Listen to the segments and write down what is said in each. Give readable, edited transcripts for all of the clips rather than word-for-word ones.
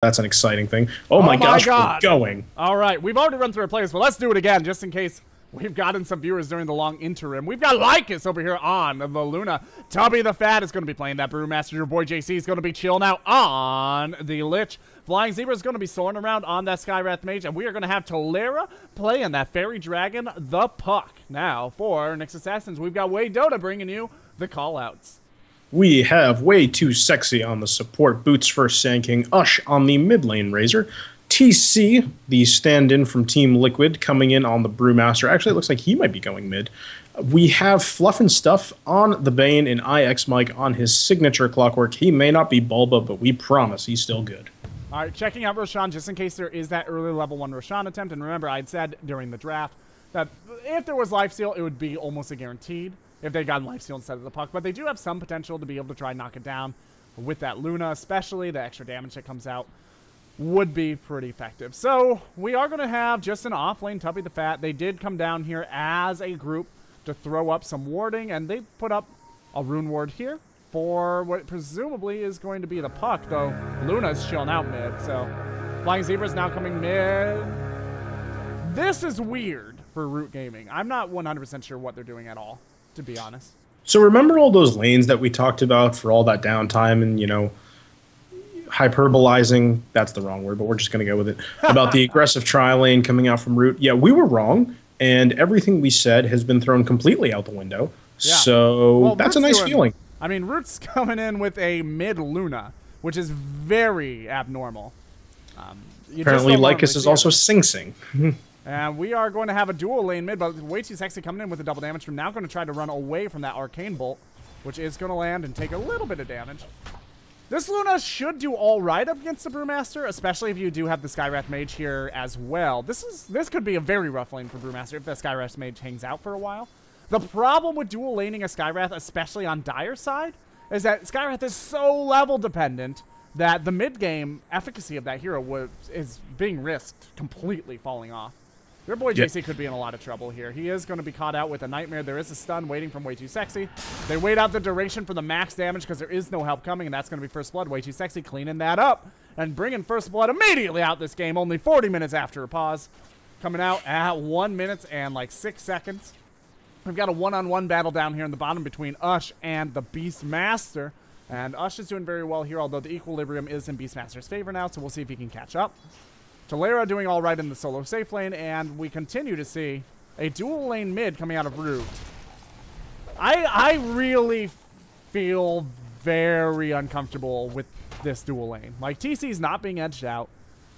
That's an exciting thing. Oh my gosh, we're going. All right, we've already run through our players, but let's do it again just in case we've gotten some viewers during the long interim. We've got Lycus over here on the Luna. Tubby the Fat is going to be playing that Brewmaster. Your boy JC is going to be chilling out on the Lich. Flying Zebra is going to be soaring around on that Skywrath Mage, and we are going to have Tolera playing that Fairy Dragon, the Puck. Now, for Nyx Assassins, we've got Way DOTA bringing you the callouts. We have Way Too Sexy on the support, Boots first Sand King, Ush on the mid lane Razor, TC, the stand-in from Team Liquid, coming in on the Brewmaster. Actually, it looks like he might be going mid. We have Fluff and Stuff on the Bane and IX Mike on his signature Clockwork. He may not be Bulba, but we promise he's still good. All right, checking out Roshan just in case there is that early level 1 Roshan attempt. And remember, I'd said during the draft that if there was lifesteal, it would be almost a guaranteed if they got lifesteal instead of the Puck. But they do have some potential to be able to try and knock it down with that Luna, especially the extra damage that comes out would be pretty effective. So we are going to have just an off-lane Tubby the Fat. They did come down here as a group to throw up some warding, and they put up a rune ward here for what presumably is going to be the Puck, though Luna's chilling out mid. So Flying Zebra is now coming mid. This is weird for Root Gaming. I'm not 100% sure what they're doing at all, to be honest. So remember all those lanes that we talked about for all that downtime and, you know, hyperbolizing, that's the wrong word, but we're just going to go with it, about the aggressive tri lane coming out from Root? Yeah, we were wrong, and everything we said has been thrown completely out the window. Yeah. So well, that's a nice feeling. I mean, Root's coming in with a mid-Luna, which is very abnormal. Apparently, Lycus is also Sing Sing. And we are going to have a dual lane mid, but Way Too Sexy coming in with a double damage. From now going to try to run away from that Arcane Bolt, which is going to land and take a little bit of damage. This Luna should do all right up against the Brewmaster, especially if you do have the Skywrath Mage here as well. This could be a very rough lane for Brewmaster if the Skywrath Mage hangs out for a while. The problem with dual laning a Skywrath, especially on Dire side, is that Skywrath is so level dependent that the mid-game efficacy of that hero is being risked completely falling off. Your boy JC could be in a lot of trouble here. He is going to be caught out with a Nightmare. There is a stun waiting from Way Too Sexy. They wait out the duration for the max damage because there is no help coming, and that's going to be First Blood. Way Too Sexy cleaning that up and bringing First Blood immediately out this game, only 40 minutes after a pause. Coming out at 1 minute and like 6 seconds. We've got a one-on-one battle down here in the bottom between Ush and the Beastmaster. And Ush is doing very well here, although the equilibrium is in Beastmaster's favor now, so we'll see if he can catch up. Tolera doing all right in the solo safe lane, and we continue to see a dual lane mid coming out of Root. I really feel very uncomfortable with this dual lane. Like, TC's not being edged out.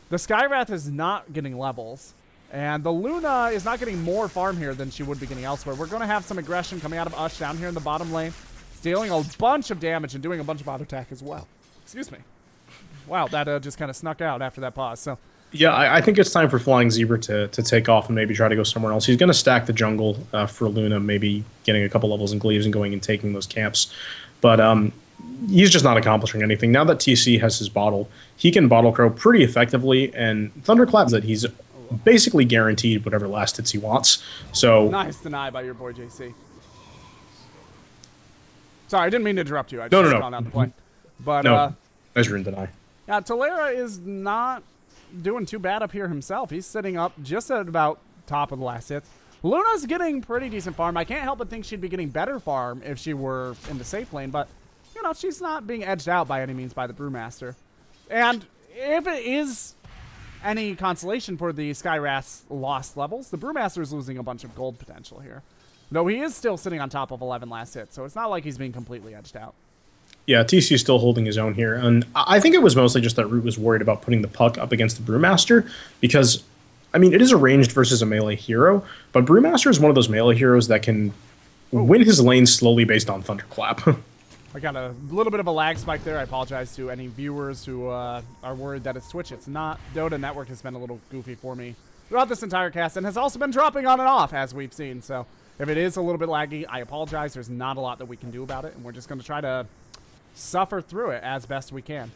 The Skywrath is not getting levels. And the Luna is not getting more farm here than she would be getting elsewhere. We're going to have some aggression coming out of Ush down here in the bottom lane, stealing a bunch of damage and doing a bunch of auto attack as well. Excuse me. Wow, that just kind of snuck out after that pause. So, yeah, I think it's time for Flying Zebra to take off and maybe try to go somewhere else. He's going to stack the jungle for Luna, maybe getting a couple levels in Gleaves and going and taking those camps. But he's just not accomplishing anything. Now that TC has his bottle, he can bottle crow pretty effectively, and Thunderclap that he's basically guaranteed whatever last hits he wants. So nice deny by your boy JC. Sorry, I didn't mean to interrupt you. I just gone out the play. But no, nice rune deny. Yeah, Tolera is not doing too bad up here himself. He's sitting up just at about top of the last hits. Luna's getting pretty decent farm. I can't help but think she'd be getting better farm if she were in the safe lane, but you know, she's not being edged out by any means by the Brewmaster. And if it is any consolation for the Skywrath's lost levels, the Brewmaster is losing a bunch of gold potential here. Though he is still sitting on top of 11 last hits, so it's not like he's being completely edged out. Yeah, TC is still holding his own here. And I think it was mostly just that Root was worried about putting the Puck up against the Brewmaster because, I mean, it is a ranged versus a melee hero, but Brewmaster is one of those melee heroes that can win his lane slowly based on Thunderclap. I got a little bit of a lag spike there. I apologize to any viewers who are worried that it's Twitch. It's not. Dota Network has been a little goofy for me throughout this entire cast and has also been dropping on and off, as we've seen. So if it is a little bit laggy, I apologize. There's not a lot that we can do about it, and we're just going to try to suffer through it as best we can.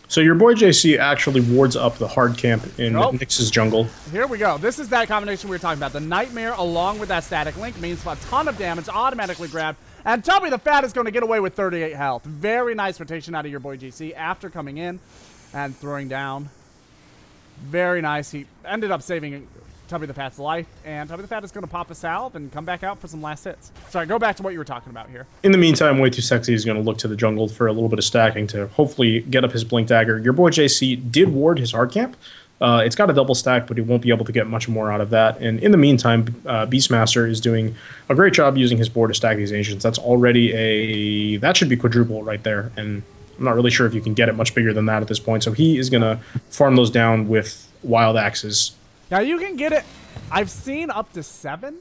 So your boy JC actually wards up the hard camp in Nyx's jungle. Here we go. This is that combination we were talking about. The Nightmare along with that Static Link means a ton of damage automatically grabbed. And Tubby the Fat is going to get away with 38 health. Very nice rotation out of your boy JC after coming in. and throwing down. Very nice. He ended up saving Tubby the Fat's life, and Tubby the Fat is going to pop a salve and come back out for some last hits. Sorry, go back to what you were talking about here. In the meantime, Way Too Sexy is going to look to the jungle for a little bit of stacking to hopefully get up his Blink Dagger. Your boy JC did ward his hard camp. It's got a double stack, but he won't be able to get much more out of that. And in the meantime, Beastmaster is doing a great job using his board to stack these Ancients. That's already that should be quadruple right there. And I'm not really sure if you can get it much bigger than that at this point. So he is going to farm those down with Wild Axes. Now you can get it. I've seen up to 7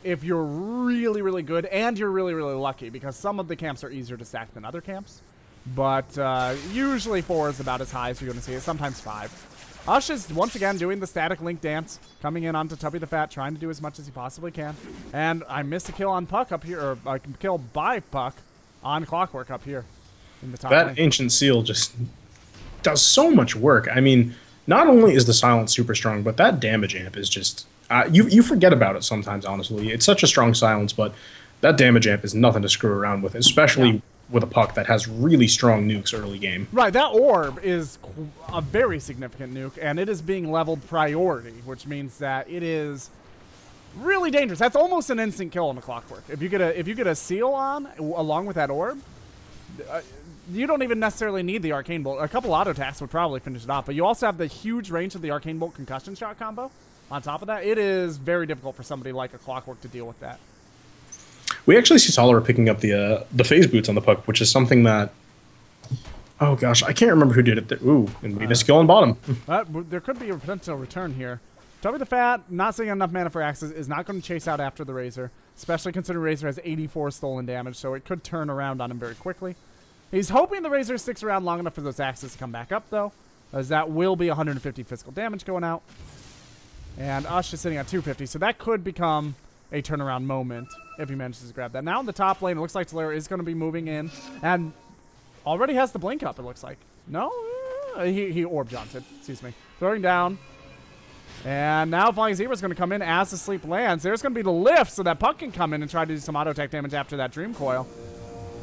if you're really, really good and you're really, really lucky, because some of the camps are easier to stack than other camps. But usually 4 is about as high as you're going to see it, sometimes 5. Ush is once again doing the static link dance, coming in onto Tubby the Fat, trying to do as much as he possibly can. And I missed a kill on Puck up here, or a kill by Puck on Clockwork up here in the top lane. That Ancient Seal just does so much work. I mean, not only is the silence super strong, but that damage amp is just... you forget about it sometimes, honestly. It's such a strong silence, but that damage amp is nothing to screw around with, especially with a Puck that has really strong nukes early game. Right, that orb is a very significant nuke, and it is being leveled priority, which means that it is really dangerous. That's almost an instant kill on the Clockwork. If you get a seal on along with that orb, you don't even necessarily need the Arcane Bolt. A couple auto attacks would probably finish it off, but you also have the huge range of the Arcane Bolt concussion shot combo. On top of that, it is very difficult for somebody like a Clockwork to deal with that. We actually see Tolerant picking up the phase boots on the Puck, which is something that... Oh gosh, I can't remember who did it. Ooh, and we missed a kill on bottom. There could be a potential return here. Tubby the Fat, not seeing enough mana for Axes, is not going to chase out after the Razor, especially considering Razor has 84 stolen damage, so it could turn around on him very quickly. He's hoping the Razor sticks around long enough for those Axes to come back up, though, as that will be 150 physical damage going out. And Ush is sitting at 250, so that could become a turnaround moment if he manages to grab that. Now in the top lane, it looks like Talaria is going to be moving in, and already has the blink up, it looks like. No? He orb jaunted, excuse me. Throwing down. And now Flying Zebra is going to come in as the sleep lands. There's going to be the lift so that Puck can come in and try to do some auto attack damage after that Dream Coil.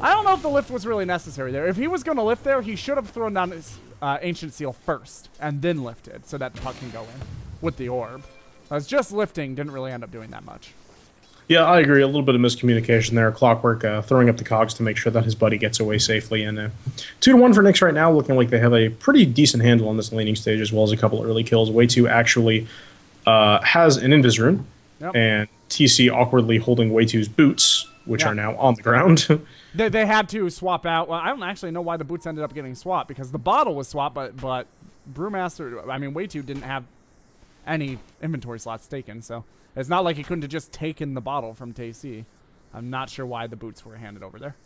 I don't know if the lift was really necessary there. If he was going to lift there, he should have thrown down his Ancient Seal first and then lifted so that the Puck can go in with the orb. As just lifting didn't really end up doing that much. Yeah, I agree. A little bit of miscommunication there. Clockwork throwing up the cogs to make sure that his buddy gets away safely. And 2-1 for Nyx right now, looking like they have a pretty decent handle on this laning stage, as well as a couple early kills. Way 2 actually has an Invis rune, and TC awkwardly holding Way 2's boots, which are now on the ground. They had to swap out. Well, I don't actually know why the boots ended up getting swapped, because the bottle was swapped, but Brewmaster, I mean, Way 2 didn't have any inventory slots taken, so it's not like he couldn't have just taken the bottle from TC. I'm not sure why the boots were handed over there.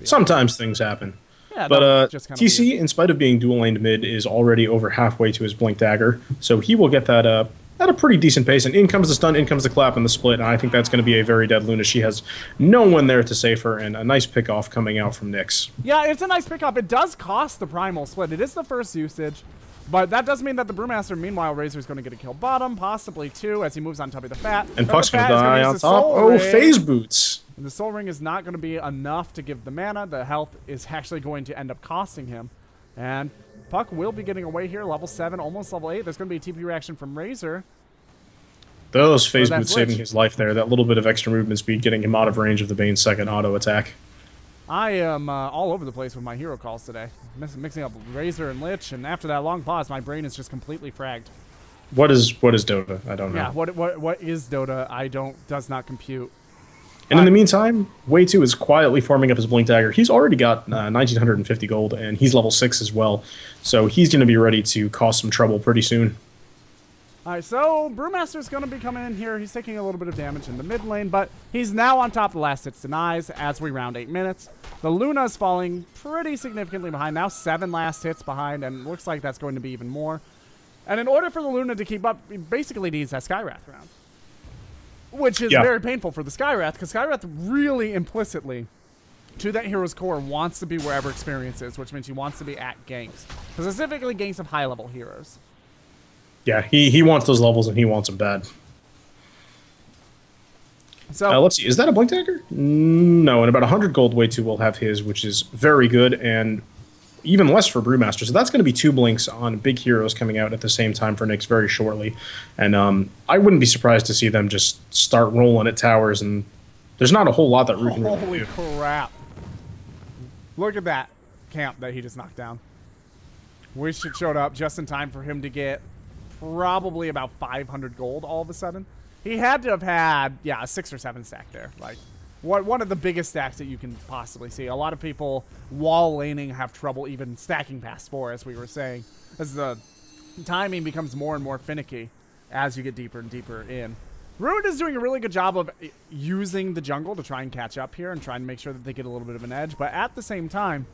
Sometimes things happen. Yeah, but just kind of TC, weird. in spite of being dual laned mid, is already over halfway to his Blink Dagger, so he will get that at a pretty decent pace. And in comes the stun, in comes the clap, and the split, and I think that's going to be a very dead Luna. She has no one there to save her, and a nice pick-off coming out from Nyx. Yeah, it's a nice pick-off. It does cost the Primal Split. It is the first usage. But that does mean that the Brewmaster, meanwhile, Razor is going to get a kill bottom, possibly 2, as he moves on Tubby the Fat. And Puck's going to die on top. Oh, phase boots. The Soul Ring is not going to be enough to give the mana. The health is actually going to end up costing him. And Puck will be getting away here, level 7, almost level 8. There's going to be a TP reaction from Razor. Those phase boots saving his life there. That little bit of extra movement speed getting him out of range of the Bane's second auto attack. I am all over the place with my hero calls today. Mixing up Razor and Lich, and after that long pause, my brain is just completely fragged. What is Dota? I don't know. Yeah, what is Dota? Does not compute. And in the meantime, Way 2 is quietly farming up his Blink Dagger. He's already got 1,950 gold, and he's level 6 as well. So he's going to be ready to cause some trouble pretty soon. All right, so Brewmaster's going to be coming in here. He's taking a little bit of damage in the mid lane, but he's now on top of the last hits denies as we round 8 minutes. The Luna's falling pretty significantly behind. Now 7 last hits behind, and looks like that's going to be even more. And in order for the Luna to keep up, he basically needs that Skywrath round. Which is very painful for the Skywrath, because Skywrath really implicitly, to that hero's core, wants to be wherever experience is, which means he wants to be at ganks. Specifically ganks of high-level heroes. Yeah, he wants those levels, and he wants them bad. So let's see. Is that a Blink Dagger? No, and about 100 gold Way 2 will have his, which is very good. And even less for Brewmaster. So that's going to be 2 blinks on big heroes coming out at the same time for Nyx very shortly. And I wouldn't be surprised to see them just start rolling at towers, and there's not a whole lot that Root can really Holy do. crap. Look at that camp that he just knocked down. Wish it showed up just in time for him to get probably about 500 gold all of a sudden. He had to have had, yeah, a 6 or 7 stack there. Like, one of the biggest stacks that you can possibly see. A lot of people wall laning have trouble even stacking past 4, as we were saying, as the timing becomes more and more finicky as you get deeper and deeper in. Root is doing a really good job of using the jungle to try and catch up here and trying to make sure that they get a little bit of an edge, but at the same time,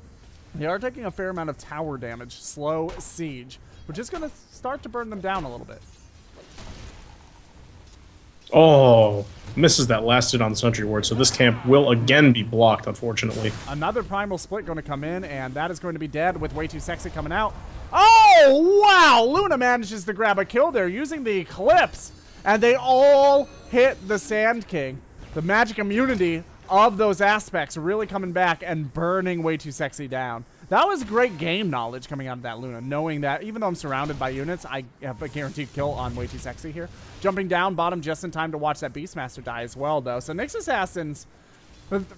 they are taking a fair amount of tower damage, slow siege, which is going to start to burn them down a little bit. Oh, misses that last hit on the Sentry Ward, so this camp will again be blocked, unfortunately. Another Primal Split going to come in, and that is going to be dead with Way Too Sexy coming out. Oh, wow! Luna manages to grab a kill there using the Eclipse, and they all hit the Sand King. The magic immunity of those aspects really coming back and burning Way Too Sexy down. That was great game knowledge coming out of that Luna, knowing that even though I'm surrounded by units, I have a guaranteed kill on Way Too Sexy here. Jumping down bottom just in time to watch that Beastmaster die as well, though. So Nyx Assassins,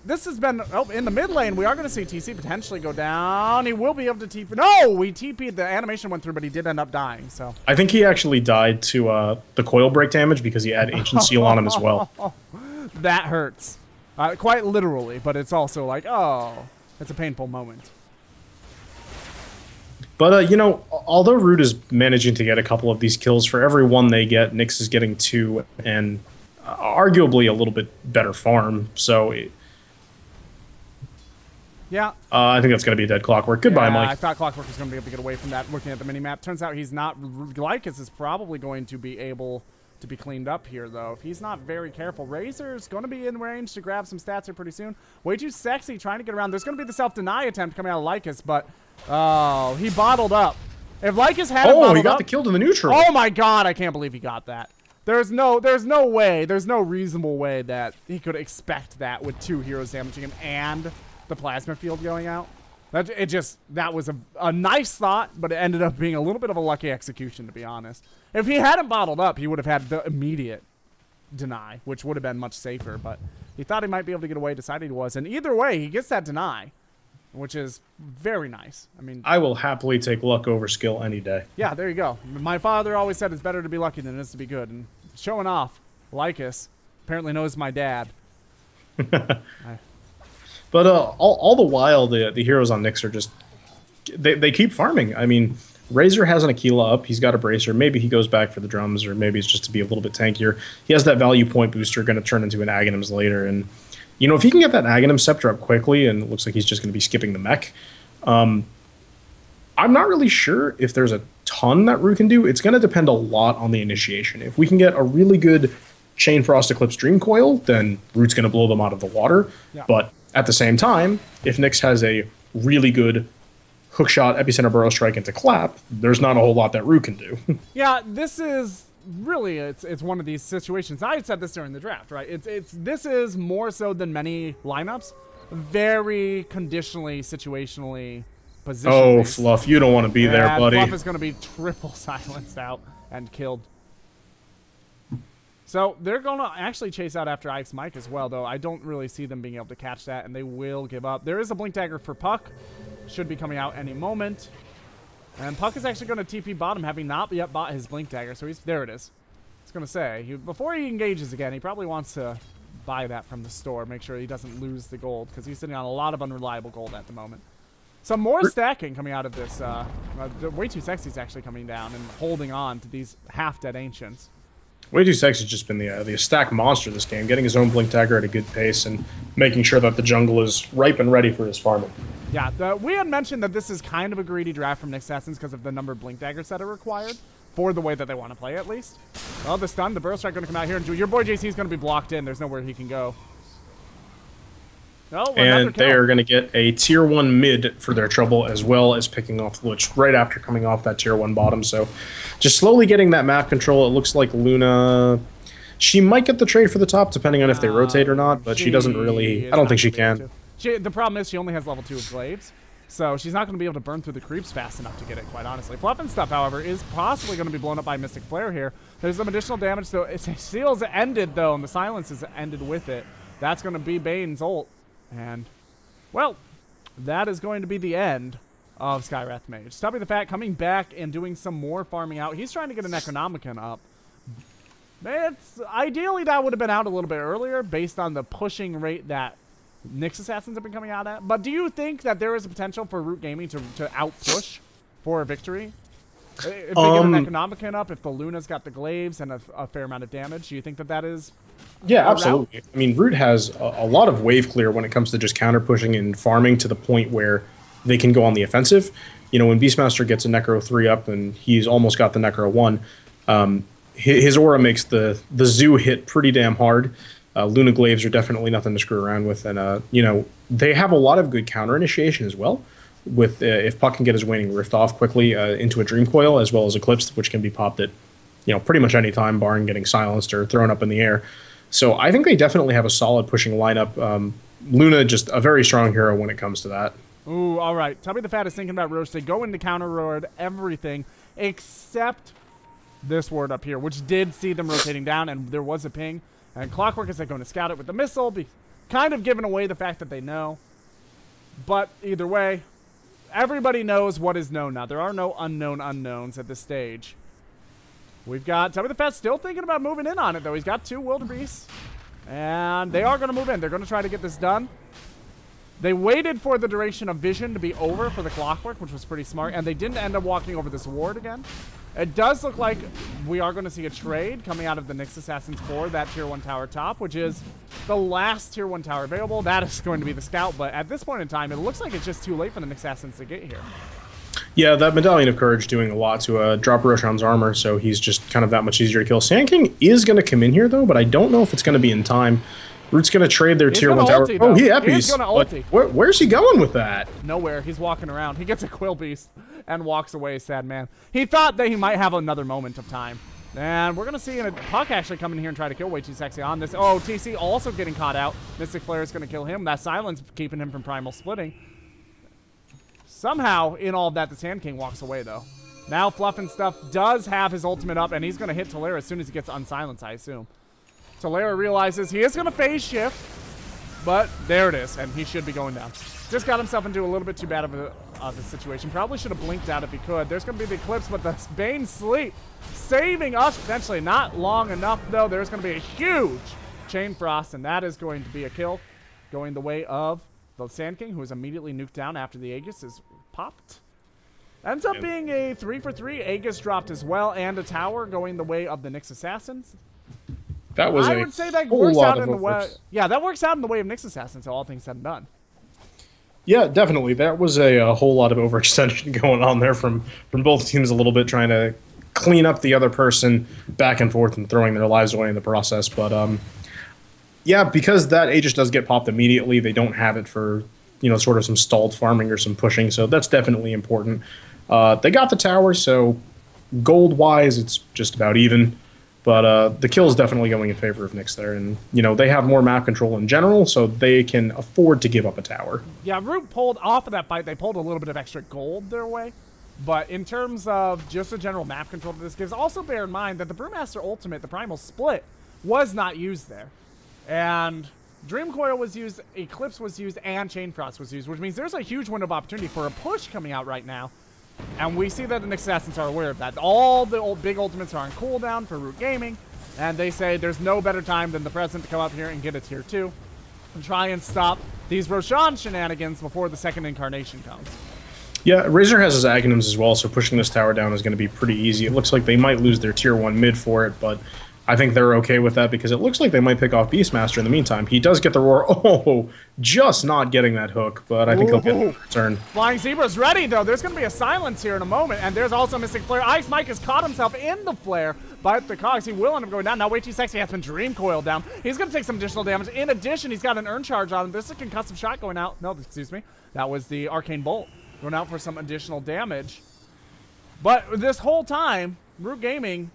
this has been, oh, in the mid lane, we are going to see TC potentially go down. He will be able to TP. No, we TP'd. The animation went through, but he did end up dying, so. I think he actually died to the coil break damage because he had Ancient Seal on him as well. That hurts. Quite literally, but it's also like, oh, it's a painful moment. But, you know, although Root is managing to get a couple of these kills, for every one they get, Nyx is getting 2, and arguably a little bit better farm. So, yeah. I think that's going to be a dead Clockwork. Goodbye, yeah, Mike. I thought Clockwork was going to be able to get away from that looking at the minimap. Turns out he's not. Lycus is probably going to be able to be cleaned up here, though. If he's not very careful. Razor's going to be in range to grab some stats here pretty soon. Way Too Sexy trying to get around. There's going to be the self-deny attempt coming out of Lycus, but oh, he bottled up. If Lycus hadn't bottled up... Oh, he got the kill to the neutral. Oh my god, I can't believe he got that. There's no way, there's no reasonable way that he could expect that with 2 heroes damaging him and the plasma field going out. That was a nice thought, but it ended up being a little bit of a lucky execution, to be honest. If he hadn't bottled up, he would have had the immediate deny, which would have been much safer, but he thought he might be able to get away, decided he was, and either way, he gets that deny, which is very nice. I mean, I will happily take luck over skill any day. Yeah, there you go. My father always said it's better to be lucky than it is to be good, and showing off, Lycus apparently knows my dad. But all the while, the heroes on Nyx are just... They keep farming. I mean, Razor has an Aquila up. He's got a Bracer. Maybe he goes back for the drums, or maybe it's just to be a little bit tankier. He has that value point booster going to turn into an Aghanims later. And, you know, if he can get that Aghanim Scepter up quickly, and it looks like he's just going to be skipping the mech, I'm not really sure if there's a ton that Root can do. It's going to depend a lot on the initiation. If we can get a really good Chain Frost Eclipse Dream Coil, then Root's going to blow them out of the water. Yeah. But at the same time, if Nyx has a really good hookshot Epicenter Burrow Strike into Clap, there's not a whole lot that Root can do. Yeah, this is really, it's one of these situations. I had said this during the draft, right? This is more so than many lineups, very conditionally, situationally positioned. Oh, Fluff, you don't want to be there, buddy. Fluff is going to be triple silenced out and killed. So they're going to actually chase out after Ike's Mike as well, though I don't really see them being able to catch that, and they will give up. There is a Blink Dagger for Puck. Should be coming out any moment. And Puck is actually going to TP bottom, having not yet bought his Blink Dagger. So there it is. I was going to say, before he engages again, he probably wants to buy that from the store, make sure he doesn't lose the gold, because he's sitting on a lot of unreliable gold at the moment. Some more stacking coming out of this. Way Too Sexy is actually coming down and holding on to these half-dead Ancients. Way Too Sexy has just been the stack monster this game, getting his own Blink Dagger at a good pace and making sure that the jungle is ripe and ready for his farming. Yeah, we had mentioned that this is kind of a greedy draft from Nyx Assassins because of the number of Blink Daggers that are required, for the way that they want to play at least. Well, the stun, the Burrow Strike going to come out here, and your boy JC is going to be blocked in. There's nowhere he can go. Oh, and they are going to get a tier 1 mid for their trouble, as well as picking off the Lich right after coming off that tier 1 bottom. So just slowly getting that map control. It looks like Luna, she might get the trade for the top, depending on if they rotate or not, but she doesn't really, I don't think she can. The problem is she only has level 2 of Glaives. So she's not going to be able to burn through the creeps fast enough to get it, quite honestly. Fluff and Stuff, however, is possibly going to be blown up by Mystic Flare here. There's some additional damage, so Seal's ended, though, and the silence is ended with it. That's going to be Bane's ult. And, well, that is going to be the end of Skywrath Mage. Stubby the Fat coming back and doing some more farming out. He's trying to get an Necronomicon up. Ideally, that would have been out a little bit earlier based on the pushing rate that Nyx Assassins have been coming out at. But do you think that there is a potential for Root Gaming to out-push for a victory? If they get an Necronomicon up, if the Luna's got the glaives and a fair amount of damage, do you think that that is... Yeah, absolutely. I mean, Root has a lot of wave clear when it comes to just counter-pushing and farming to the point where they can go on the offensive. You know, when Beastmaster gets a Necro 3 up and he's almost got the Necro 1, his aura makes the Zoo hit pretty damn hard. Luna Glaives are definitely nothing to screw around with, and you know, they have a lot of good counter initiation as well. With if Puck can get his Waning Rift off quickly into a Dream Coil, as well as Eclipse, which can be popped at, you know, pretty much any time, barring getting silenced or thrown up in the air. So I think they definitely have a solid pushing lineup. Luna just a very strong hero when it comes to that. Ooh, all right. Tubby the Fat is thinking about Roche. They go into counter road everything except this ward up here, which did see them rotating down, and there was a ping. And Clockwork is going to scout it with the missile, kind of giving away the fact that they know. But either way, everybody knows what is known now. There are no unknown unknowns at this stage. We've got Tubby the Fat still thinking about moving in on it, though. He's got 2 Wildebeests, and they are going to move in. They're going to try to get this done. They waited for the duration of vision to be over for the Clockwork, which was pretty smart, and they didn't end up walking over this ward again. It does look like we are going to see a trade coming out of the Nyx Assassins for that Tier 1 tower top, which is the last Tier 1 tower available. That is going to be the Scout, but at this point in time, it looks like it's just too late for the Nyx Assassins to get here. Yeah, that Medallion of Courage doing a lot to drop Roshan's armor, so he's just kind of that much easier to kill. Sand King is going to come in here, though, but I don't know if it's going to be in time. Root's going to trade their Tier 1 tower. Oh, he eppies. He's going to ulti. Where's he going with that? Nowhere. He's walking around. He gets a Quill Beast and walks away, sad man. He thought that he might have another moment of time. And we're going to see Puck actually come in here and try to kill Way Too Sexy on this. Oh, TC also getting caught out. Mystic Flare is going to kill him. That silence keeping him from Primal splitting. Somehow, in all of that, the Sand King walks away, though. Now Fluff and Stuff does have his ultimate up, and he's going to hit Talera as soon as he gets unsilenced, I assume. Talera realizes he is going to phase shift, but there it is, and he should be going down. Just got himself into a little bit too bad of a situation. Probably should have blinked out if he could. There's going to be the Eclipse, but the Bane Sleep saving us potentially. Not long enough, though. There's going to be a huge Chain Frost, and that is going to be a kill going the way of the Sand King, who is immediately nuked down after the Aegis is popped. Ends up being a 3-for-3. Aegis dropped as well, and a tower going the way of the Nyx Assassins. That was I would say that works out in the way. Yeah, that works out in the way of Nyx Assassins, all things said and done. Yeah, definitely. That was a whole lot of overextension going on there from both teams a little bit, trying to clean up the other person back and forth and throwing their lives away in the process. But yeah, because that Aegis does get popped immediately, they don't have it for, you know, sort of some stalled farming or some pushing, so that's definitely important. They got the tower, so gold-wise, it's just about even. But the kill is definitely going in favor of Nyx there. And, you know, they have more map control in general, so they can afford to give up a tower. Yeah, Root pulled off of that fight. They pulled a little bit of extra gold their way. But in terms of just a general map control that this gives, also bear in mind that the Brewmaster Ultimate, the Primal Split, was not used there. And Dream Coil was used, Eclipse was used, and Chain Frost was used, which means there's a huge window of opportunity for a push coming out right now. And we see that the Nyx Assassins are aware of that. All the big ultimates are on cooldown for Root Gaming, and they say there's no better time than the present to come up here and get a tier 2 and try and stop these Roshan shenanigans before the second incarnation comes. Yeah, Razor has his Aghanims as well, so pushing this tower down is going to be pretty easy. It looks like they might lose their tier 1 mid for it, but I think they're okay with that because it looks like they might pick off Beastmaster in the meantime. He does get the roar. Oh, just not getting that hook, but I think he'll get the return. Flying Zebra's ready, though. There's going to be a silence here in a moment, and there's also Mystic Flare. Ice Mike has caught himself in the flare by the cogs. He will end up going down. Now, Way Too Sexy has been Dream Coiled down. He's going to take some additional damage. In addition, he's got an Urn Charge on him. There's a concussive shot going out. No, excuse me. That was the Arcane Bolt going out for some additional damage. But this whole time, Root Gaming,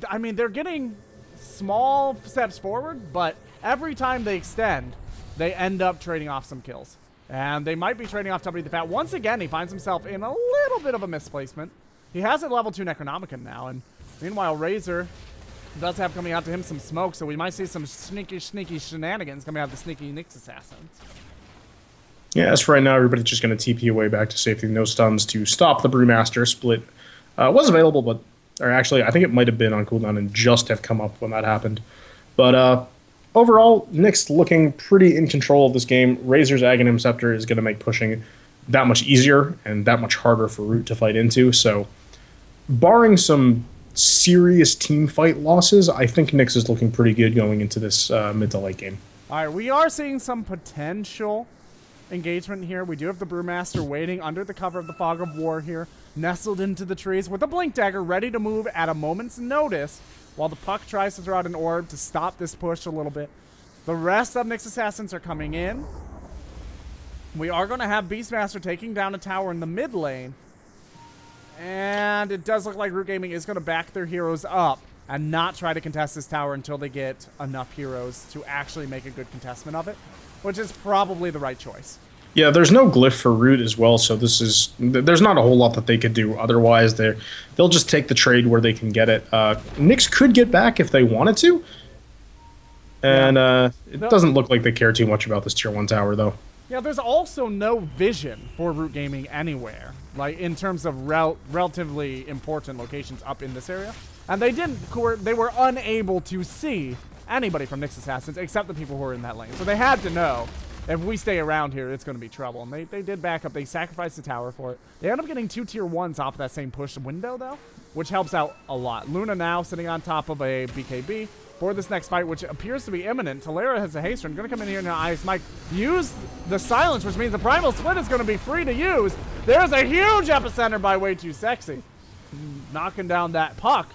I mean, they're getting small steps forward, but every time they extend, they end up trading off some kills. And they might be trading off W the Fat. Once again, he finds himself in a little bit of a misplacement. He has a level 2 Necronomicon now, and meanwhile, Razor does have coming out to him some smoke, so we might see some sneaky shenanigans coming out of the sneaky Nyx Assassins. Yeah, as for right now, everybody's just going to TP away back to safety. No stuns to stop the Brewmaster. Split was available, but or actually, I think it might have been on cooldown and just have come up when that happened. But overall, Nyx looking pretty in control of this game. Razor's Aghanim Scepter is going to make pushing that much easier and that much harder for Root to fight into. So, barring some serious team fight losses, I think Nyx is looking pretty good going into this mid to late game. All right, we are seeing some potential engagement here. We do have the Brewmaster waiting under the cover of the Fog of War here, nestled into the trees with a Blink Dagger ready to move at a moment's notice while the Puck tries to throw out an orb to stop this push a little bit. The rest of Nyx Assassins are coming in. We are going to have Beastmaster taking down a tower in the mid lane. And it does look like Root Gaming is going to back their heroes up and not try to contest this tower until they get enough heroes to actually make a good contestment of it, which is probably the right choice. Yeah, there's no glyph for Root as well, so there's not a whole lot that they could do otherwise. They'll just take the trade where they can get it. Nyx could get back if they wanted to, and it doesn't look like they care too much about this tier 1 tower, though. Yeah, there's also no vision for Root Gaming anywhere, like in terms of relatively important locations up in this area. And they were unable to see anybody from Nyx Assassins except the people who were in that lane. So they had to know, if we stay around here, it's going to be trouble. And they did back up. They sacrificed the tower for it. They end up getting 2 tier 1s off of that same push window, though, which helps out a lot. Luna now sitting on top of a BKB for this next fight, which appears to be imminent. Talera has a haste run. Going to come in here now. Ice Mike use the silence, which means the Primal Split is going to be free to use. There's a huge epicenter by Way Too Sexy, knocking down that Puck.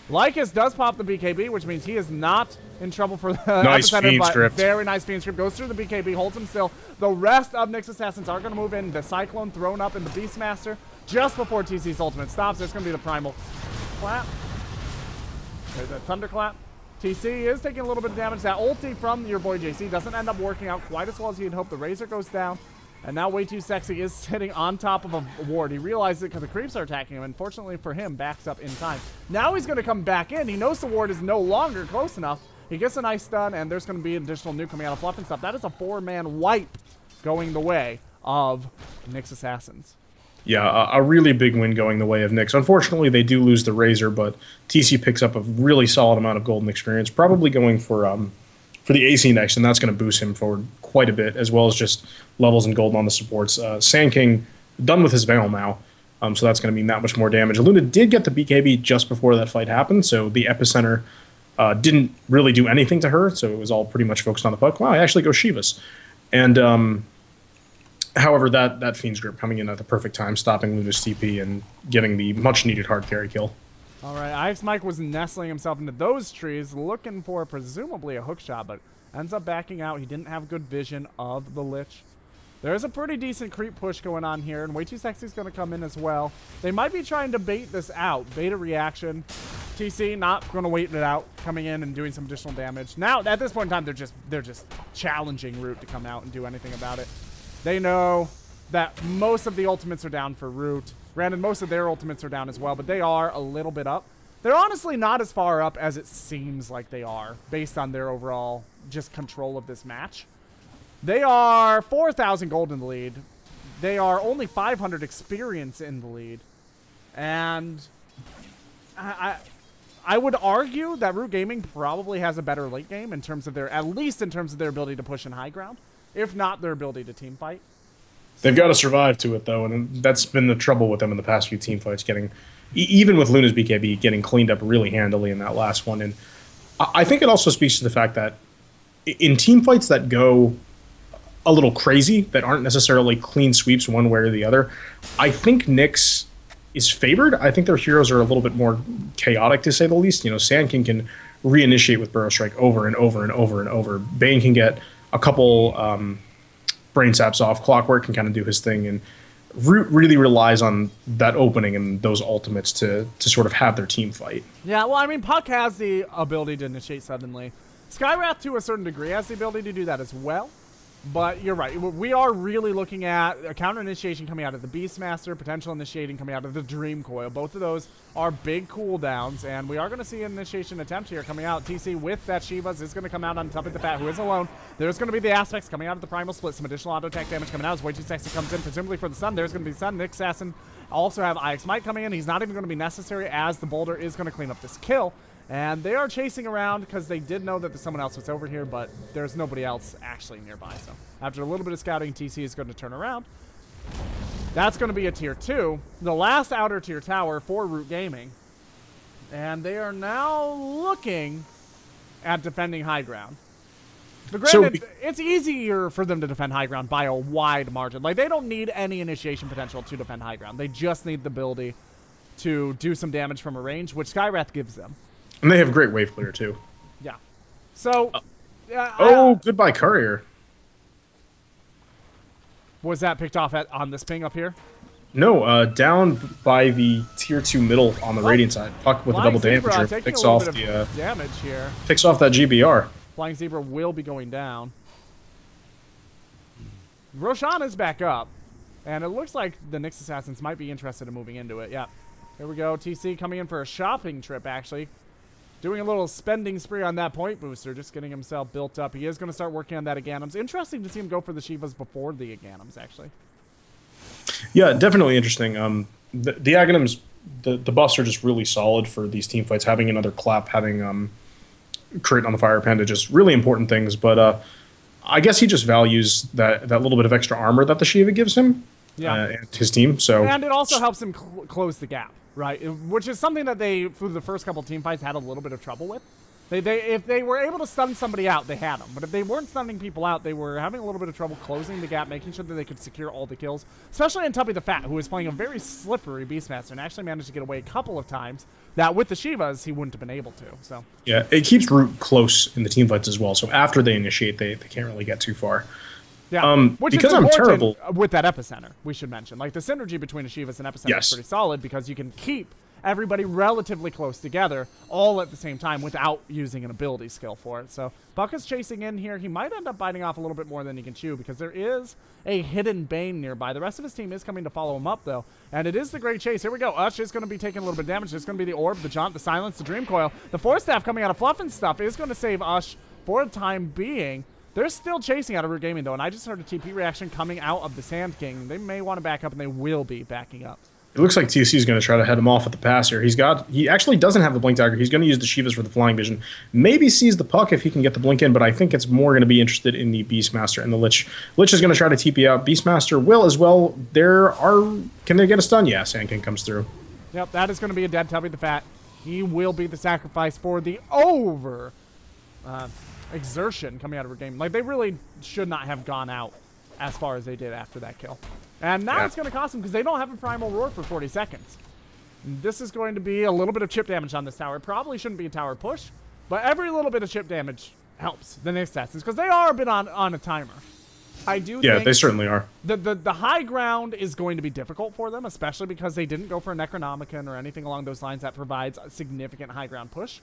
Lycus does pop the BKB, which means he is not in trouble for the nice epicenter. fiend script. Very nice fiend script. Goes through the BKB, holds him still. The rest of Nyx Assassins are going to move in. The Cyclone thrown up in the Beastmaster just before TC's ultimate stops. There's going to be the Primal Clap. There's a Thunderclap. TC is taking a little bit of damage. That ulti from your boy JC doesn't end up working out quite as well as you'd hope. The Razor goes down. And now Way Too Sexy is sitting on top of a ward. He realizes it because the creeps are attacking him. Unfortunately for him, backs up in time. Now he's going to come back in. He knows the ward is no longer close enough. He gets a nice stun, and there's going to be an additional nuke coming out of Fluff and stuff. That is a 4-man wipe going the way of Nyx Assassins. Yeah, a really big win going the way of Nyx. Unfortunately, they do lose the Razor, but TC picks up a really solid amount of golden experience, probably going for the AC next, and that's going to boost him forward quite a bit, as well as just levels and gold on the supports. Sand King done with his Veil now, so that's going to mean that much more damage. Luna did get the BKB just before that fight happened, so the epicenter didn't really do anything to her, so it was all pretty much focused on the Puck. Wow, I actually go Shivas. And however, that Fiend's Grip coming in at the perfect time, stopping Luna's TP and getting the much-needed hard carry kill. All right, Ice Mike was nestling himself into those trees, looking for presumably a hook shot, but ends up backing out. He didn't have good vision of the Lich. There's a pretty decent creep push going on here, and Way Too Sexy's going to come in as well. They might be trying to bait this out. Bait a reaction. TC not going to wait it out, coming in and doing some additional damage. Now, at this point in time, they're just challenging Root to come out and do anything about it. They know that most of the ultimates are down for Root. Granted, most of their ultimates are down as well, but they are a little bit up. They're honestly not as far up as it seems like they are, based on their overall just control of this match. They are 4,000 gold in the lead. They are only 500 experience in the lead. And I would argue that Root Gaming probably has a better late game in terms of at least in terms of their ability to push in high ground, if not their ability to team fight. They've got to survive to it, though, and that's been the trouble with them in the past few team fights, even with Luna's BKB, getting cleaned up really handily in that last one. And I think it also speaks to the fact that in team fights that go a little crazy, that aren't necessarily clean sweeps one way or the other, I think Nyx is favored. I think their heroes are a little bit more chaotic, to say the least. You know, Sand King can reinitiate with Burrow Strike over and over and over and over. Bane can get a couple brain saps off. Clockwork can kind of do his thing, and Root really relies on that opening and those ultimates to sort of have their team fight. Yeah, well, I mean, Puck has the ability to initiate suddenly. Skywrath, to a certain degree, has the ability to do that as well. But you're right. We are really looking at a counter initiation coming out of the Beastmaster, potential initiating coming out of the Dream Coil. Both of those are big cooldowns, and we are going to see an initiation attempt here coming out. TC with that Shivas is going to come out on top of the Fat, who is alone. There's going to be the aspects coming out of the Primal Split. Some additional auto attack damage coming out as Way Too Sexy comes in, presumably for the Sun. There's going to be Sun. Nick Assassin also have IX Might coming in. He's not even going to be necessary as the Boulder is going to clean up this kill. And they are chasing around because they did know that someone else was over here, but there's nobody else actually nearby. So after a little bit of scouting, TC is going to turn around. That's going to be a tier 2. The last outer tier tower for Root Gaming. And they are now looking at defending high ground. But granted, it's easier for them to defend high ground by a wide margin. Like, they don't need any initiation potential to defend high ground. They just need the ability to do some damage from a range, which Skywrath gives them. And they have great wave clear, too. Yeah. So... goodbye, Courier. Was that picked off on this ping up here? No, down by the tier 2 middle on the Radiant side. Puck with a double damager picks off the damage here. Picks off that GBR. Flying Zebra will be going down. Roshan is back up, and it looks like the Nyx Assassins might be interested in moving into it. Yeah. Here we go. TC coming in for a shopping trip, actually. Doing a little spending spree on that point booster, just getting himself built up. He is going to start working on that Aghanim's. Interesting to see him go for the Shivas before the Aghanim's, actually. Yeah, definitely interesting. The Aghanim's, the buffs are just really solid for these team fights. Having another clap, having crit on the Fire Panda, just really important things. But I guess he just values that little bit of extra armor that the Shiva gives him and his team. So and it also helps him close the gap. Right, which is something that they, through the first couple team fights, had a little bit of trouble with. If they were able to stun somebody out, they had them. But if they weren't stunning people out, they were having a little bit of trouble closing the gap, making sure that they could secure all the kills. Especially in Tubby the Fat, who is playing a very slippery Beastmaster and actually managed to get away a couple of times that with the Shivas, he wouldn't have been able to. So yeah, it keeps Root close in the team fights as well. So after they initiate, they can't really get too far. Yeah, which because is I'm terrible with that Epicenter, we should mention. Like, the synergy between a Shivas and Epicenter is pretty solid because you can keep everybody relatively close together all at the same time without using an ability skill for it. So Buck is chasing in here. He might end up biting off a little bit more than he can chew because there is a hidden Bane nearby. The rest of his team is coming to follow him up, though. And it is the great chase. Here we go. Ush is going to be taking a little bit of damage. There's going to be the Orb, the Jaunt, the Silence, the Dream Coil. The Force Staff coming out of Fluff and stuff is going to save Ush for the time being. They're still chasing out of Root Gaming, though, and I just heard a TP reaction coming out of the Sand King. They may want to back up, and they will be backing up. It looks like TC is going to try to head him off at the pass here. He actually doesn't have the Blink Dagger. He's going to use the Shivas for the Flying Vision. Maybe sees the Puck if he can get the Blink in, but I think it's more going to be interested in the Beastmaster and the Lich. Lich is going to try to TP out. Beastmaster will as well. Can they get a stun? Yeah, Sand King comes through. Yep, that is going to be a dead Tubby the Fat. He will be the sacrifice for the exertion coming out of her game. Like, they really should not have gone out as far as they did after that kill. And now it's going to cost them because they don't have a Primal Roar for 40 seconds. This is going to be a little bit of chip damage on this tower. It probably shouldn't be a tower push, but every little bit of chip damage helps the Nyx Assassins because they are a bit on a timer. I do think they certainly are. The high ground is going to be difficult for them, especially because they didn't go for a Necronomicon or anything along those lines that provides a significant high ground push.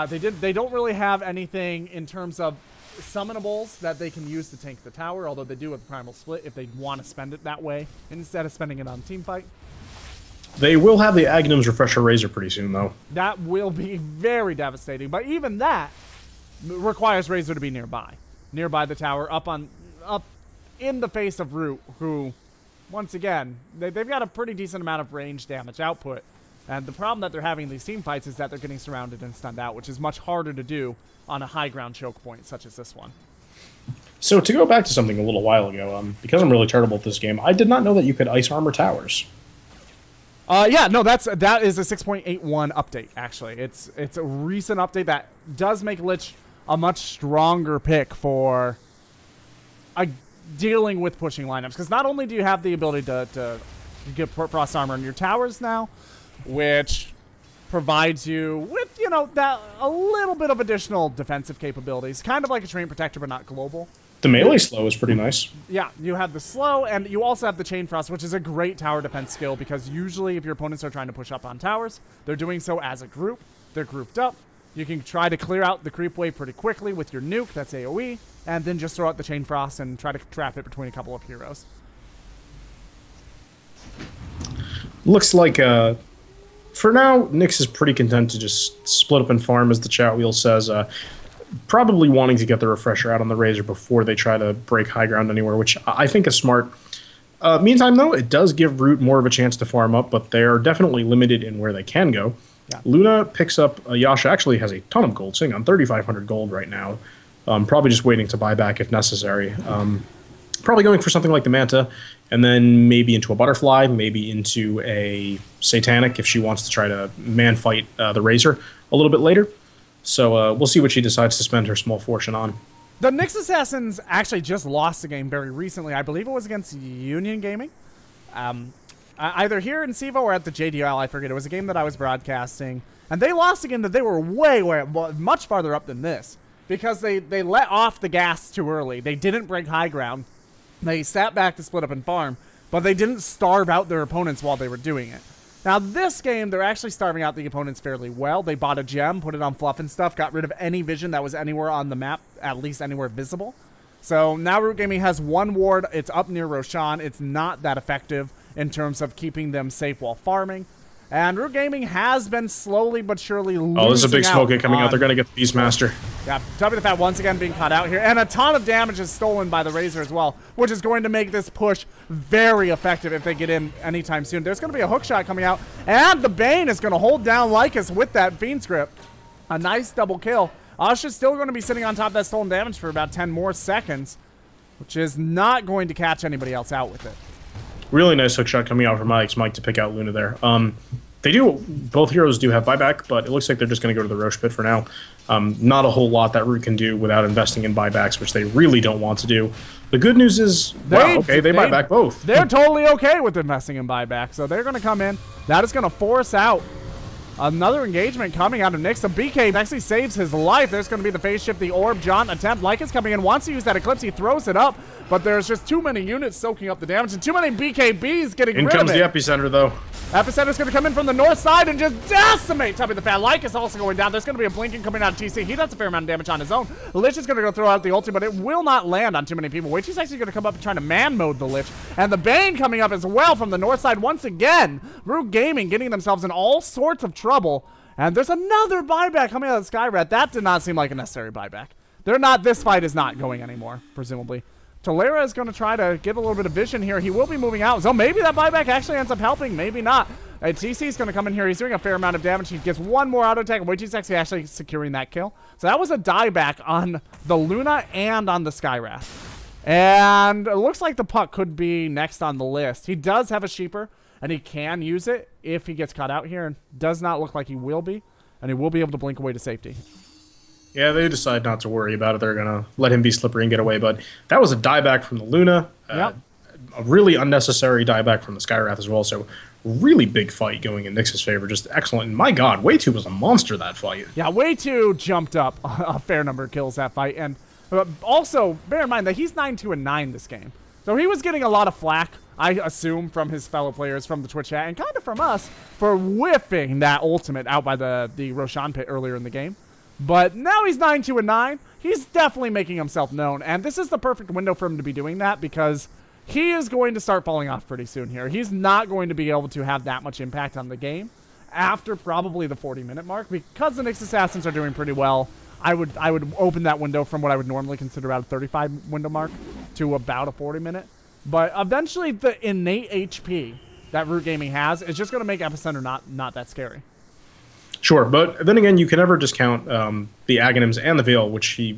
They don't really have anything in terms of summonables that they can use to tank the tower, although they do have Primal Split if they want to spend it that way instead of spending it on team fight. They will have the Aghanim's Refresher Razor pretty soon, though. That will be very devastating, but even that requires Razor to be nearby the tower, up in the face of Root, who, once again, they've got a pretty decent amount of range damage output. And the problem that they're having in these team fights is that they're getting surrounded and stunned out, which is much harder to do on a high ground choke point such as this one. So to go back to something a little while ago, because I'm really terrible at this game, I did not know that you could ice armor towers. Yeah, no, that is a 6.81 update, actually. It's a recent update that does make Lich a much stronger pick for dealing with pushing lineups. Because not only do you have the ability to get frost armor in your towers now, which provides you with, that a little bit of additional defensive capabilities. Kind of like a Terrain Protector, but not global. The melee slow is pretty nice. Yeah, you have the slow, and you also have the Chain Frost, which is a great tower defense skill, because usually if your opponents are trying to push up on towers, they're doing so as a group. They're grouped up. You can try to clear out the creep wave pretty quickly with your nuke. That's AoE. and then just throw out the Chain Frost and try to trap it between a couple of heroes. Looks like, for now, Nyx is pretty content to just split up and farm, as the chat wheel says. Probably wanting to get the refresher out on the Razor before they try to break high ground anywhere, which I think is smart. Meantime, though, it does give Root more of a chance to farm up, but they are definitely limited in where they can go. Yeah. Luna picks up, Yasha actually has a ton of gold, sitting on 3,500 gold right now. Probably just waiting to buy back if necessary. Probably going for something like the Manta, and then maybe into a Butterfly, maybe into a Satanic if she wants to try to man-fight the Razor a little bit later. So we'll see what she decides to spend her small fortune on. The Nyx Assassins actually just lost a game very recently. I believe it was against Union Gaming. Either here in CEVO or at the JDL, I forget. It was a game that I was broadcasting. And they lost a game that they were much farther up than this. Because they let off the gas too early. They didn't break high ground. They sat back to split up and farm. But they didn't starve out their opponents while they were doing it. Now, this game, they're actually starving out the opponents fairly well. They bought a gem, put it on fluff and stuff, got rid of any vision that was anywhere on the map, at least anywhere visible. So now Root Gaming has one ward. It's up near Roshan. It's not that effective in terms of keeping them safe while farming. And Root Gaming has been slowly but surely losing out. Oh, there's a big smoke coming out. They're going to get the Beastmaster. Yeah, Tubby the Fat once again being caught out here. And a ton of damage is stolen by the Razor as well, which is going to make this push very effective if they get in anytime soon. There's going to be a hook shot coming out. And the Bane is going to hold down Lycus with that Fiend's Grip. A nice double kill. Asha's still going to be sitting on top of that stolen damage for about 10 more seconds, which is not going to catch anybody else out with it. Really nice hook shot coming out from Mike to pick out Luna there. Both heroes do have buyback, but it looks like they're just going to go to the Roche Pit for now. Not a whole lot that Root can do without investing in buybacks, which they really don't want to do. The good news is, they buy back both. They're totally okay with investing in buyback, so they're going to come in. That is going to force out another engagement coming out of Nyx. The BK actually saves his life. There's going to be the phase shift, the orb, Jaunt attempt. Lycus coming in, wants to use that Eclipse. He throws it up, but there's just too many units soaking up the damage and too many BKBs getting rid of it. In comes the Epicenter, though. Epicenter's going to come in from the north side and just decimate Tubby the Fat. Lycus also going down. There's going to be a blinking coming out of TC. He does a fair amount of damage on his own. Lich is going to go throw out the ulti, but it will not land on too many people. Witchy's actually going to come up and try to man mode the Lich. And the Bane coming up as well from the north side once again. Root Gaming getting themselves in all sorts of trouble. And there's another buyback coming out of the Skyrat. That did not seem like a necessary buyback. This fight is not going anymore, presumably. Tolera is going to try to give a little bit of vision here. He will be moving out. So maybe that buyback actually ends up helping. Maybe not. TC is going to come in here. He's doing a fair amount of damage. He gets one more auto attack. Witchy's actually securing that kill. So that was a dieback on the Luna and on the Skyrat. And it looks like the Puck could be next on the list. He does have a Sheeper, and he can use it if he gets caught out here. And does not look like he will be. And he will be able to blink away to safety. Yeah, they decide not to worry about it. They're going to let him be slippery and get away. But that was a dieback from the Luna. Yep. A really unnecessary dieback from the Skywrath as well. So really big fight going in Nyx's favor. Just excellent. And my God, Way2 was a monster that fight. Yeah, Way2 jumped up a fair number of kills that fight. And also, bear in mind that he's 9-2-9 this game. So he was getting a lot of flack, I assume, from his fellow players, from the Twitch chat, and kind of from us for whiffing that ultimate out by the Roshan pit earlier in the game. But now he's 9-2-9. He's definitely making himself known. And this is the perfect window for him to be doing that because he is going to start falling off pretty soon here. He's not going to be able to have that much impact on the game after probably the 40-minute mark because the Nyx Assassins are doing pretty well. I would open that window from what I would normally consider about a 35 window mark to about a 40-minute. But eventually the innate HP that Root Gaming has is just going to make Epicenter not that scary. Sure, but then again, you can never discount the Aghanims and the Veil, which he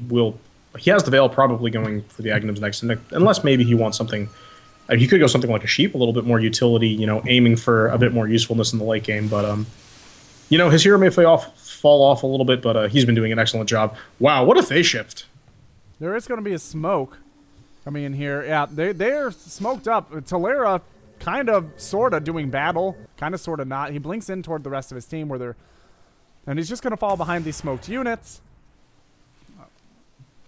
has the Veil probably going for the Aghanims next, unless maybe he wants something. He could go something like a Sheep, a little bit more utility, aiming for a bit more usefulness in the late game. But, his hero may fall off a little bit, but he's been doing an excellent job. Wow, what a phase shift. There is going to be a smoke coming in here. Yeah, they're smoked up. Tolera kind of, sort of doing battle, kind of, sort of not. He blinks in toward the rest of his team where they're... And he's just going to fall behind these smoked units.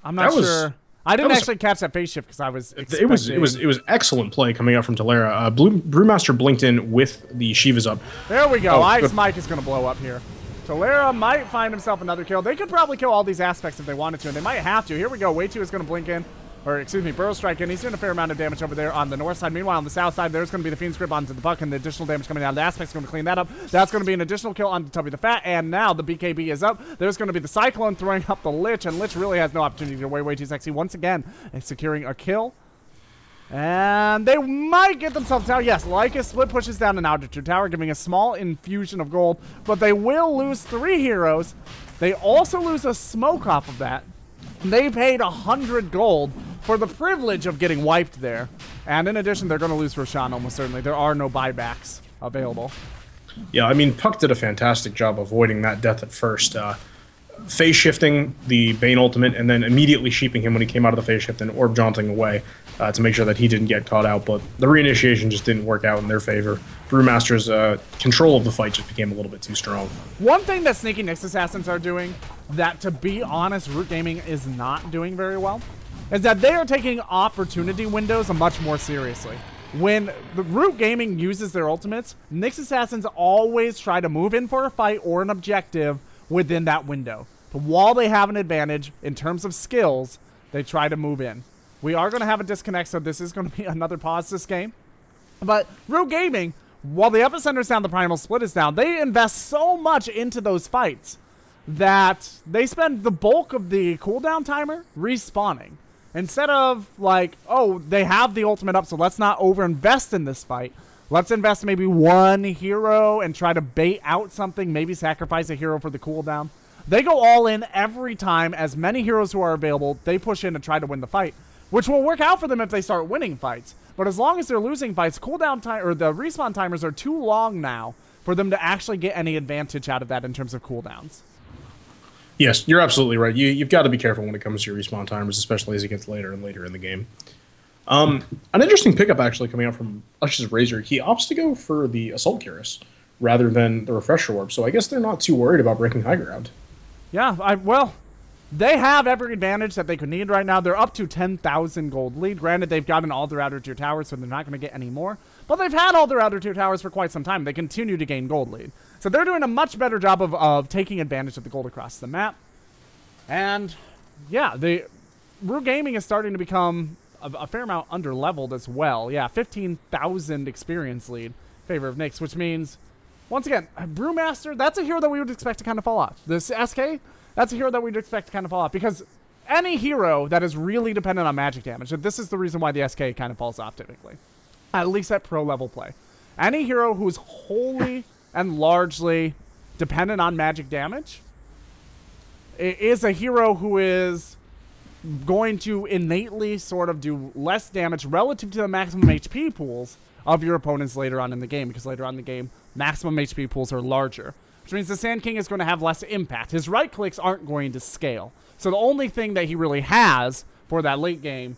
I'm not sure. I didn't actually catch that phase shift because I was expecting... It was excellent play coming out from Tolera. Brewmaster blinked in with the Shivas up. There we go. Ice Mike is going to blow up here. Tolera might find himself another kill. They could probably kill all these aspects if they wanted to, and they might have to. Here we go. Way 2 is going to blink in. Or, excuse me, Burrow Strike in. He's doing a fair amount of damage over there on the north side. Meanwhile, on the south side, there's going to be the Fiend's Grip onto the Buck, and the additional damage coming down. The Aspect's going to clean that up. That's going to be an additional kill onto Tubby the Fat, and now the BKB is up. There's going to be the Cyclone throwing up the Lich, and Lich really has no opportunity to get away. Way Too Sexy once again securing a kill. And they might get themselves down. Yes, Lycus split pushes down an altitude tower, giving a small infusion of gold, but they will lose 3 heroes. They also lose a smoke off of that. They paid 100 gold for the privilege of getting wiped there. And in addition, they're going to lose Roshan almost certainly. There are no buybacks available. Yeah, I mean, Puck did a fantastic job avoiding that death at first. Phase shifting the Bane ultimate and then immediately sheeping him when he came out of the phase shift and orb jaunting away to make sure that he didn't get caught out. But the reinitiation just didn't work out in their favor. Brewmaster's control of the fight just became a little bit too strong. One thing that Sneaky Nyx Assassins are doing that, to be honest, Root Gaming is not doing very well is that they are taking opportunity windows much more seriously. When the Root Gaming uses their ultimates, Nyx Assassins always try to move in for a fight or an objective within that window. But while they have an advantage in terms of skills, they try to move in. We are going to have a disconnect, so this is going to be another pause this game. But Root Gaming, while the Epicenter's down, the Primal Split is down, they invest so much into those fights that they spend the bulk of the cooldown timer respawning. Instead of, like, oh, they have the ultimate up, so let's not overinvest in this fight. Let's invest maybe 1 hero and try to bait out something, maybe sacrifice a hero for the cooldown. They go all in every time. As many heroes who are available, they push in and try to win the fight, which will work out for them if they start winning fights. But as long as they're losing fights, cooldown time or the respawn timers are too long now for them to actually get any advantage out of that in terms of cooldowns. Yes, you're absolutely right. You've got to be careful when it comes to your respawn timers, especially as it gets later and later in the game. An interesting pickup actually coming out from Ush's Razor. He opts to go for the Assault Cuirass rather than the Refresher Orb, so I guess they're not too worried about breaking high ground. Yeah, well, they have every advantage that they could need right now. They're up to 10,000 gold lead. Granted, they've gotten all their outer tier towers, so they're not going to get any more. But they've had all their outer tier towers for quite some time. They continue to gain gold lead. So they're doing a much better job of taking advantage of the gold across the map. And, yeah, the Root Gaming is starting to become a fair amount under-leveled as well. Yeah, 15,000 experience lead in favor of Nyx, which means, once again, Brewmaster, that's a hero that we would expect to kind of fall off. This SK, that's a hero that we'd expect to kind of fall off, because any hero that is really dependent on magic damage, this is the reason why the SK kind of falls off typically, at least at pro-level play. Any hero who's wholly and largely dependent on magic damage is a hero who is going to innately sort of do less damage relative to the maximum HP pools of your opponents later on in the game, because later on in the game, maximum HP pools are larger, which means the Sand King is going to have less impact. His right clicks aren't going to scale. So the only thing that he really has for that late game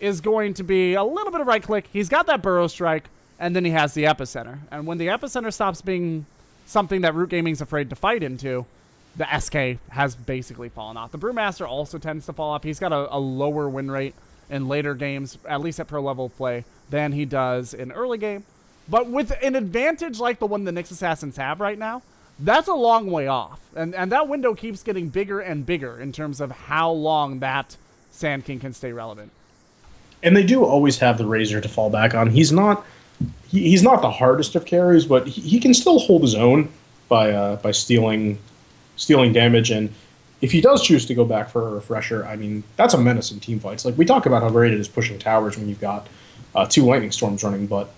is going to be a little bit of right click. He's got that Burrow Strike, and then he has the Epicenter. And when the Epicenter stops being something that Root Gaming's afraid to fight into, the SK has basically fallen off. The Brewmaster also tends to fall off. He's got a lower win rate in later games, at least at pro level play, than he does in early game. But with an advantage like the one the Nyx Assassins have right now, that's a long way off. And that window keeps getting bigger and bigger in terms of how long that Sand King can stay relevant. And they do always have the Razor to fall back on. He's not the hardest of carries, but he can still hold his own by stealing damage. And if he does choose to go back for a Refresher, I mean, that's a menace in team fights. Like, we talk about how great it is pushing towers when you've got 2 Lightning Storms running, but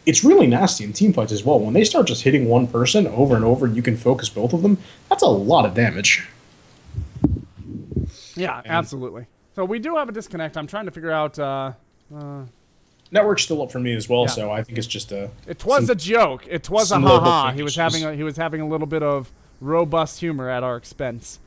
it's really nasty in team fights as well. When they start just hitting one person over and over, you can focus both of them. That's a lot of damage. Yeah, absolutely. So we do have a disconnect. I'm trying to figure out... Network's still up for me as well, yeah. So I think it's just a... It was a joke. It was a haha. He was having a little bit of robust humor at our expense.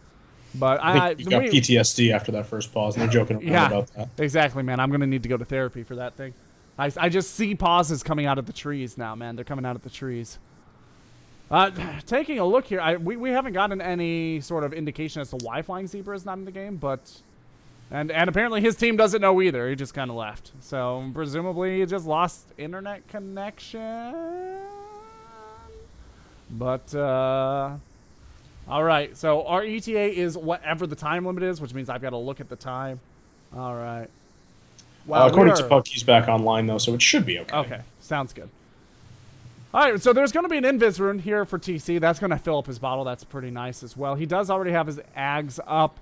But I think he got PTSD after that first pause, and they're joking around about that. Exactly, man. I'm going to need to go to therapy for that thing. I just see pauses coming out of the trees now, man. They're coming out of the trees. Taking a look here, we haven't gotten any sort of indication as to why Flying Zebra is not in the game, but... And apparently his team doesn't know either. He just kind of left. So presumably he just lost internet connection. But All right, so our ETA is whatever the time limit is, which means I've got to look at the time. All right. Wow, according to Puck, he's back online, though, so it should be okay. Okay, sounds good. All right, so there's going to be an invis rune here for TC. That's going to fill up his bottle. That's pretty nice as well. He does already have his Ags up.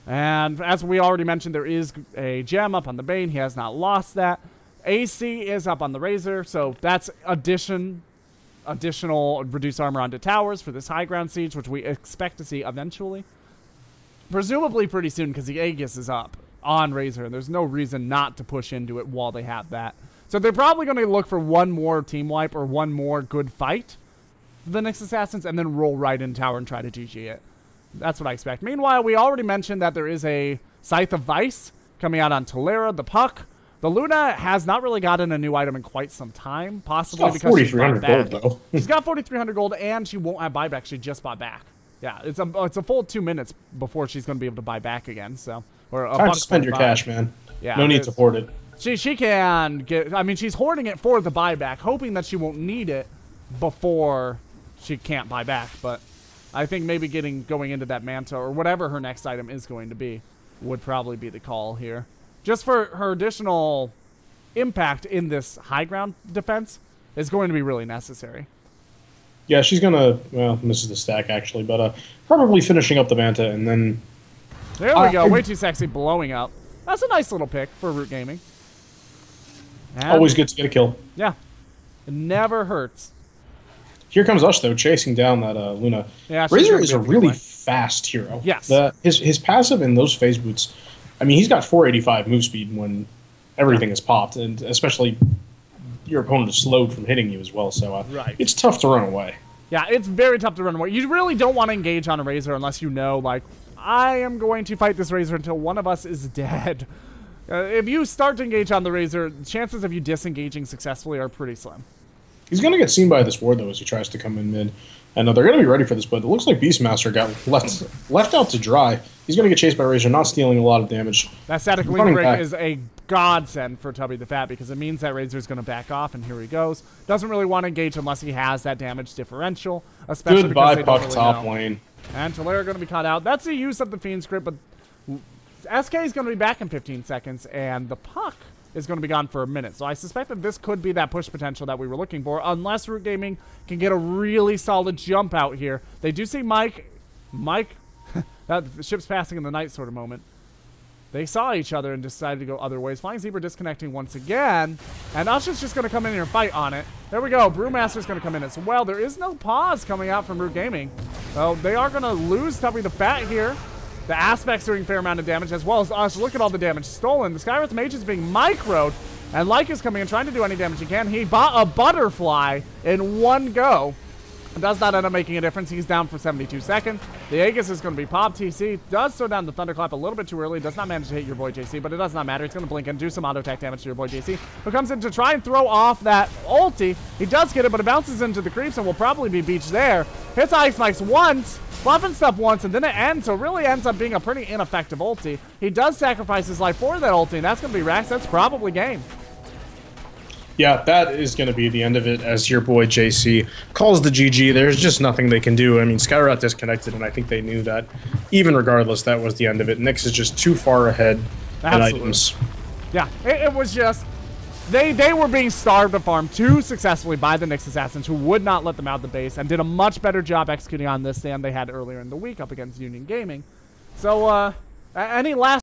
And as we already mentioned, there is a gem up on the Bane. He has not lost that. AC is up on the Razor, so that's additional reduced armor onto towers for this high ground siege, which we expect to see eventually. Presumably pretty soon, because the Aegis is up on Razor, and there's no reason not to push into it while they have that. So they're probably going to look for one more team wipe or one more good fight for the Nyx Assassins, and then roll right in tower and try to GG it. That's what I expect. Meanwhile, we already mentioned that there is a Scythe of Vice coming out on Tolera, the Puck. The Luna has not really gotten a new item in quite some time, possibly because she's bought back. Gold, though. She's got 4,300 gold, and she won't have buyback. She just bought back. Yeah, it's a full 2 minutes before she's going to be able to buy back again. So, or a time to spend your cash, man. Yeah, no need to hoard it. She can get. I mean, she's hoarding it for the buyback, hoping that she won't need it before she can't buy back. But I think maybe going into that Manta or whatever her next item is going to be would probably be the call here. Just for her additional impact in this high ground defense is going to be really necessary. Yeah, she's going to, well, misses the stack actually, but probably finishing up the Manta and then... There we go. Way too sexy blowing up. That's a nice little pick for Root Gaming. And always good to get a kill. Yeah. It never hurts. Here comes Ush, though, chasing down that Luna. Yeah, Razor is a really fast hero. Yes. His passive in those phase boots, I mean, he's got 485 move speed when everything is popped, and especially your opponent is slowed from hitting you as well, so it's tough to run away. Yeah, it's very tough to run away. You really don't want to engage on a Razor unless you know, like, I am going to fight this Razor until one of us is dead. If you start to engage on the Razor, chances of you disengaging successfully are pretty slim. He's going to get seen by this ward, though, as he tries to come in mid. And they're going to be ready for this, but it looks like Beastmaster got left out to dry. He's going to get chased by Razor, not stealing a lot of damage. That static link break is a godsend for Tubby the Fat because it means that Razor's going to back off, and here he goes. Doesn't really want to engage unless he has that damage differential, especially goodbye, because Puck top lane. And Tolera going to be caught out. That's the use of the Fiend script, but SK is going to be back in 15 seconds, and the Puck is going to be gone for a minute. So I suspect that this could be that push potential that we were looking for, unless Root Gaming can get a really solid jump out here. They do see Mike, that the ship's passing in the night sort of moment. They saw each other and decided to go other ways. Flying Zebra disconnecting once again, and Ush is just going to come in here and fight on it. There we go. Brewmaster's going to come in as well. There is no pause coming out from Root Gaming. So they are going to lose Tubby the Fat here. The Aspect's doing a fair amount of damage, as well as Ush. Look at all the damage stolen. The Skywrath Mage is being microed, and Lyke is coming in trying to do any damage he can. He bought a butterfly in one go. It does not end up making a difference. He's down for 72 seconds. The Aegis is going to be popped. TC does throw down the Thunderclap a little bit too early. Does not manage to hit your boy JC, but it does not matter. He's going to blink and do some auto attack damage to your boy JC, who comes in to try and throw off that ulti. He does get it, but it bounces into the creeps and will probably be beached there. Hits Ice Spikes once, buffing stuff once, and then it ends, so it really ends up being a pretty ineffective ulti. He does sacrifice his life for that ulti, and that's going to be Rax. That's probably game. Yeah, that is going to be the end of it as your boy JC calls the GG. There's just nothing they can do. I mean, Skywrath disconnected, and I think they knew that. Even regardless, that was the end of it. Nyx is just too far ahead in items. Yeah, it was just... They were being starved of farm too successfully by the Nyx Assassins, who would not let them out of the base and did a much better job executing on this than they had earlier in the week up against Union Gaming. So, any last